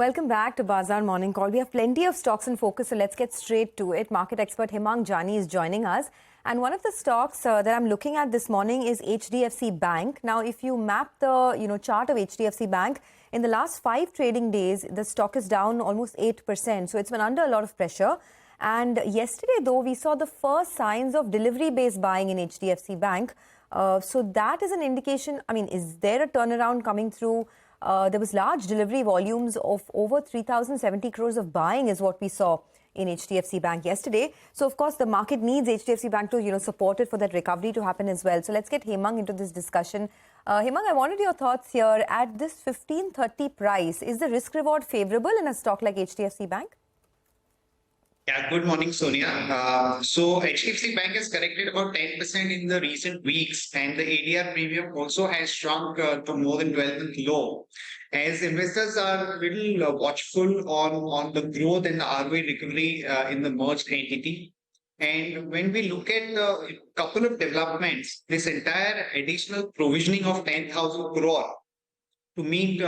Welcome back to Bazaar Morning Call. We have plenty of stocks in focus, so let's get straight to it. Market expert Hemang Jani is joining us. And one of the stocks that I'm looking at this morning is HDFC Bank. Now, if you map the chart of HDFC Bank, in the last 5 trading days, the stock is down almost 8%. So it's been under a lot of pressure. And yesterday, though, we saw the first signs of delivery-based buying in HDFC Bank. So that is an indication. I mean, is there a turnaround coming through? There was large delivery volumes of over 3,070 crores of buying is what we saw in HDFC Bank yesterday. So, of course, the market needs HDFC Bank to, support it for that recovery to happen as well. So, let's get Hemang into this discussion. Hemang, I wanted your thoughts here. At this 1530 price, is the risk-reward favorable in a stock like HDFC Bank? Yeah, good morning, Sonia. So HDFC Bank has corrected about 10% in the recent weeks, and the ADR premium also has shrunk to more than 12-month low. As investors are a little watchful on the growth and the ROE recovery in the merged entity. And when we look at a couple of developments, this entire additional provisioning of 10,000 crore to meet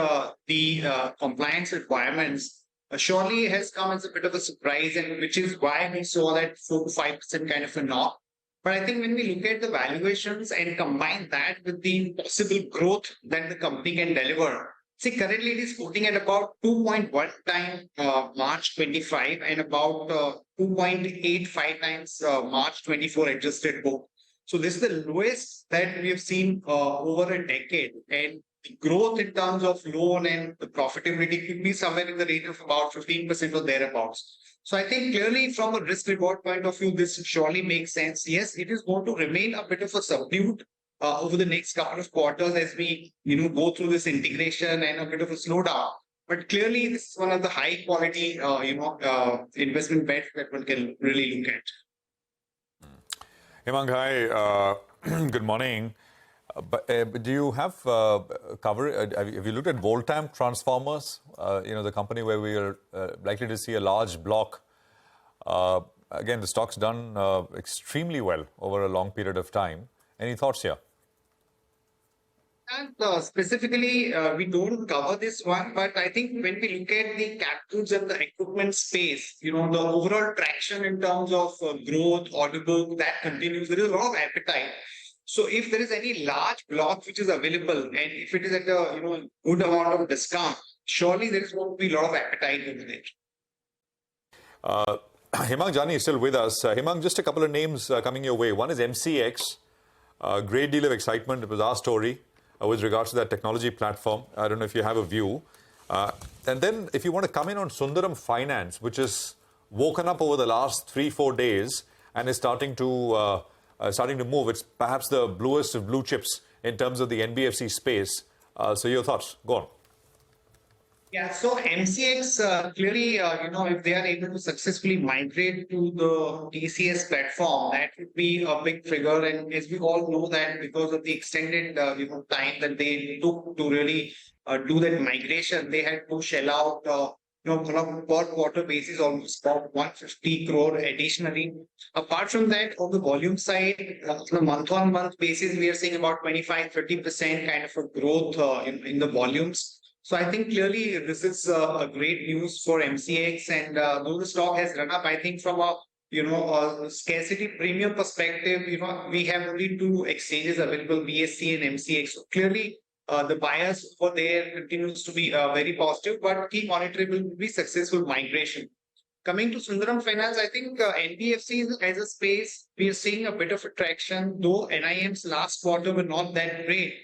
the compliance requirements surely has come as a bit of a surprise, and which is why we saw that 4 to 5% kind of a knock. But I think when we look at the valuations and combine that with the possible growth that the company can deliver, see, currently it is quoting at about 2.1 times March 25 and about 2.85 times March 24 adjusted book. So this is the lowest that we have seen over a decade. And the growth in terms of loan and the profitability could be somewhere in the range of about 15% or thereabouts. So I think clearly from a risk reward point of view, this surely makes sense. Yes, it is going to remain a bit of a subdued over the next couple of quarters as we go through this integration and a bit of a slowdown. But clearly this is one of the high quality investment bets that one can really look at. Hemang, hi. Good morning. But do you have have you looked at Voltam Transformers, the company where we are likely to see a large block? Again, the stock's done extremely well over a long period of time. Any thoughts here? And specifically, we don't cover this one, but I think when we look at the captives and the equipment space, the overall traction in terms of growth, order book, that continues. There is a lot of appetite. So if there is any large block which is available, and if it is at a good amount of discount, surely there is going to be a lot of appetite with it. Hemang Jani is still with us. Hemang, just a couple of names coming your way. One is MCX. A great deal of excitement. It was our story with regards to that technology platform. I don't know if you have a view. And then if you want to come in on Sundaram Finance, which has woken up over the last 3-4 days and is starting to move. It's perhaps the bluest of blue chips in terms of the NBFC space. So your thoughts, go on. Yeah, so MCX clearly, if they are able to successfully migrate to the TCS platform, that would be a big trigger. And as we all know that because of the extended, time that they took to really do that migration, they had to shell out on a per quarter basis, almost about 150 crore additionally. Apart from that, on the volume side, on a month-on-month basis, we are seeing about 25-30% kind of a growth in the volumes. So I think clearly this is a great news for MCX, and though the stock has run up, I think from a scarcity premium perspective, we have only 2 exchanges available, BSE and MCX. So clearly, the bias for there continues to be very positive, but key monitorable will be successful migration. Coming to Sundaram Finance, I think NBFC as a space, we are seeing a bit of attraction, though NIM's last quarter were not that great.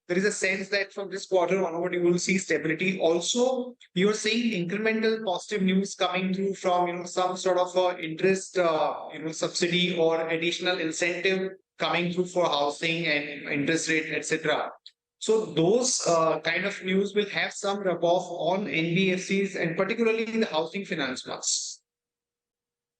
There is a sense that from this quarter onward, you will see stability. Also, you are seeing incremental positive news coming through from some sort of interest subsidy or additional incentive coming through for housing and interest rate, etc. So those kind of news will have some rub-off on NBFCs and particularly in the housing finance ones.